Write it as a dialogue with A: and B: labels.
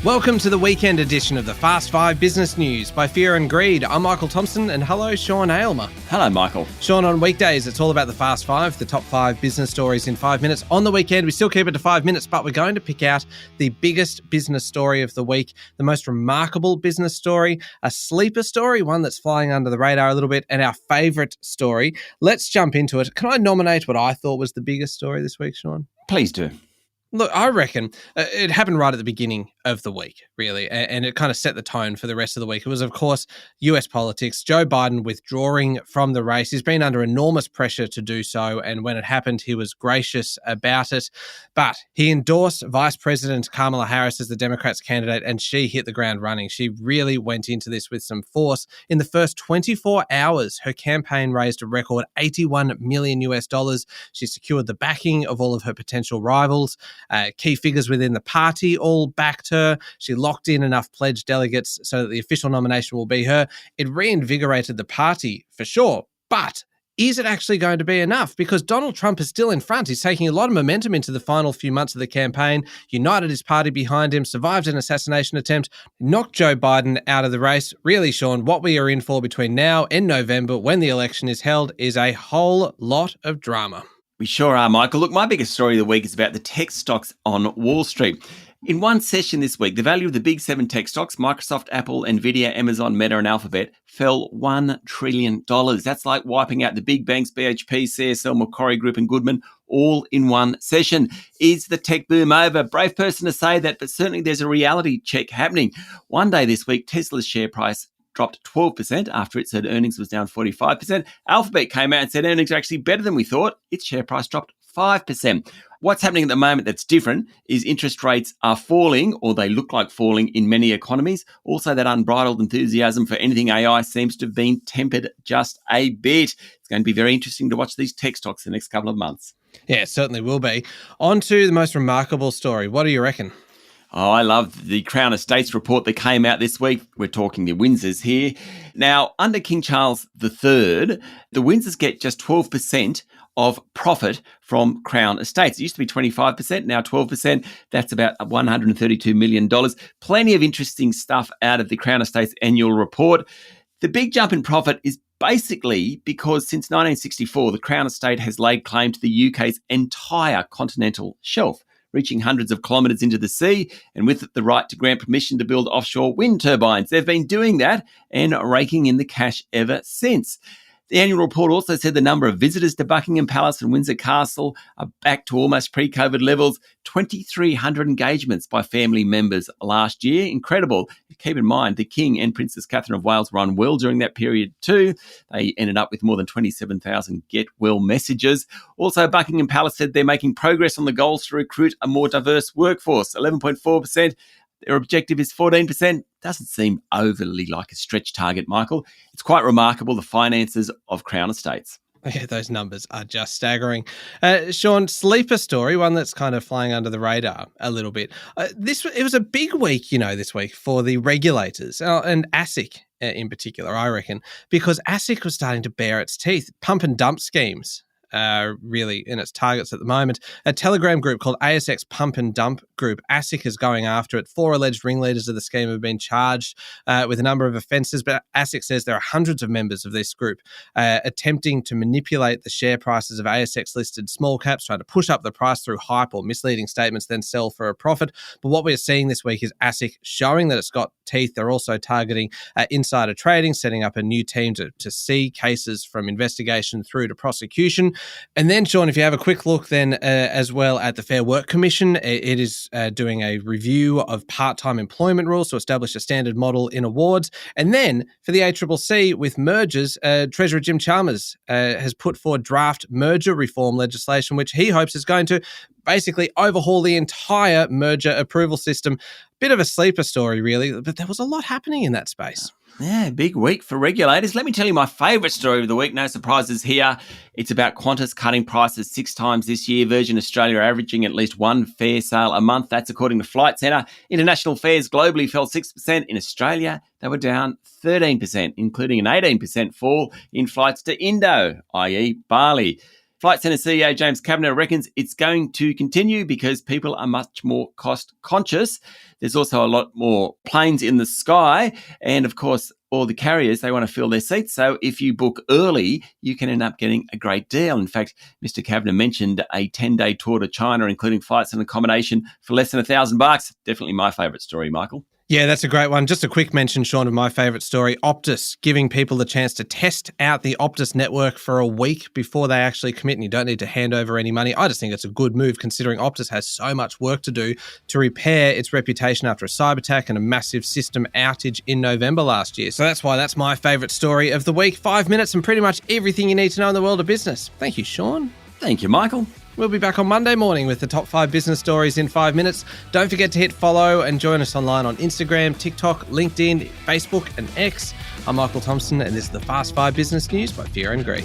A: Welcome to the weekend edition of the Fast 5 Business News by Fear and Greed. I'm Michael Thompson and hello, Sean Aylmer.
B: Hello, Michael.
A: Sean, on weekdays, it's all about the Fast 5, the top 5 business stories in 5 minutes. On the weekend, we still keep it to 5 minutes, but we're going to pick out the biggest business story of the week, the most remarkable business story, a sleeper story, one that's flying under the radar a little bit, and our favourite story. Let's jump into it. Can I nominate what I thought was the biggest story this week, Sean?
B: Please do.
A: Look, I reckon it happened right at the beginning of the week, really, and it kind of set the tone for the rest of the week. It was, of course, US politics. Joe Biden withdrawing from the race. He's been under enormous pressure to do so, and when it happened, he was gracious about it. But he endorsed Vice President Kamala Harris as the Democrats' candidate, and she hit the ground running. She really went into this with some force. In the first 24 hours, her campaign raised a record $81 million. She secured the backing of all of her potential rivals. Key figures within the party all backed her. She locked in enough pledged delegates so that the official nomination will be her. It reinvigorated the party for sure, but is it actually going to be enough? Because Donald Trump is still in front. He's taking a lot of momentum into the final few months of the campaign, united his party behind him, survived an assassination attempt, knocked Joe Biden out of the race. Really, Sean, what we are in for between now and November, when the election is held, is a whole lot of drama.
B: We sure are, Michael. Look, my biggest story of the week is about the tech stocks on Wall Street. In one session this week, the value of the big 7 tech stocks, Microsoft, Apple, Nvidia, Amazon, Meta, and Alphabet, fell $1 trillion. That's like wiping out the big banks, BHP, CSL, Macquarie Group, and Goodman, all in one session. Is the tech boom over? Brave person to say that, but certainly there's a reality check happening. One day this week, Tesla's share price dropped 12% after it said earnings was down 45%. Alphabet came out and said earnings are actually better than we thought. Its share price dropped 5%. What's happening at the moment that's different is interest rates are falling, or they look like falling in many economies. Also, that unbridled enthusiasm for anything AI seems to have been tempered just a bit. It's going to be very interesting to watch these tech stocks the next couple of months.
A: Yeah, it certainly will be. On to the most remarkable story. What do you reckon?
B: Oh, I love the Crown Estates report that came out this week. We're talking the Windsors here. Now, under King Charles III, the Windsors get just 12% of profit from Crown Estates. It used to be 25%, now 12%. That's about $132 million. Plenty of interesting stuff out of the Crown Estates annual report. The big jump in profit is basically because since 1964, the Crown Estate has laid claim to the UK's entire continental shelf, reaching hundreds of kilometres into the sea, and with it the right to grant permission to build offshore wind turbines. They've been doing that and raking in the cash ever since. The annual report also said the number of visitors to Buckingham Palace and Windsor Castle are back to almost pre-COVID levels. 2,300 engagements by family members last year. Incredible. Keep in mind, the King and Princess Catherine of Wales were unwell during that period too. They ended up with more than 27,000 get well messages. Also, Buckingham Palace said they're making progress on the goals to recruit a more diverse workforce, 11.4%. Their objective is 14%. Doesn't seem overly like a stretch target, Michael. It's quite remarkable, the finances of Crown Estates.
A: Yeah, those numbers are just staggering. Sean, sleeper story, one that's kind of flying under the radar a little bit. It was a big week, this week for the regulators and ASIC in particular, I reckon, because ASIC was starting to bare its teeth. Pump and dump schemes. Really in its targets at the moment. A Telegram group called ASX Pump and Dump Group, ASIC, is going after it. 4 alleged ringleaders of the scheme have been charged with a number of offences, but ASIC says there are hundreds of members of this group attempting to manipulate the share prices of ASX-listed small caps, trying to push up the price through hype or misleading statements, then sell for a profit. But what we're seeing this week is ASIC showing that it's got teeth. They're also targeting insider trading, setting up a new team to see cases from investigation through to prosecution. And then, Sean, if you have a quick look then as well at the Fair Work Commission, it is doing a review of part-time employment rules to establish a standard model in awards. And then for the ACCC with mergers, Treasurer Jim Chalmers has put forward draft merger reform legislation, which he hopes is going to basically overhaul the entire merger approval system. Bit of a sleeper story, really, but there was a lot happening in that space.
B: Yeah, big week for regulators. Let me tell you my favourite story of the week. No surprises here. It's about Qantas cutting prices 6 times this year. Virgin Australia are averaging at least 1 fare sale a month. That's according to Flight Centre. International fares globally fell 6%. In Australia, they were down 13%, including an 18% fall in flights to Indo, i.e. Bali. Flight Centre CEO James Kavanagh reckons it's going to continue because people are much more cost conscious. There's also a lot more planes in the sky. And of course, all the carriers, they want to fill their seats. So if you book early, you can end up getting a great deal. In fact, Mr. Kavanagh mentioned a 10-day tour to China, including flights and accommodation for less than $1,000. Definitely my favourite story, Michael.
A: Yeah, that's a great one. Just a quick mention, Sean, of my favourite story, Optus, giving people the chance to test out the Optus network for a week before they actually commit, and you don't need to hand over any money. I just think it's a good move considering Optus has so much work to do to repair its reputation after a cyber attack and a massive system outage in November last year. So that's why that's my favourite story of the week. 5 minutes and pretty much everything you need to know in the world of business. Thank you, Sean.
B: Thank you, Michael.
A: We'll be back on Monday morning with the top 5 business stories in 5 minutes. Don't forget to hit follow and join us online on Instagram, TikTok, LinkedIn, Facebook and X. I'm Michael Thompson and this is the Fast 5 Business News by Fear and Greed.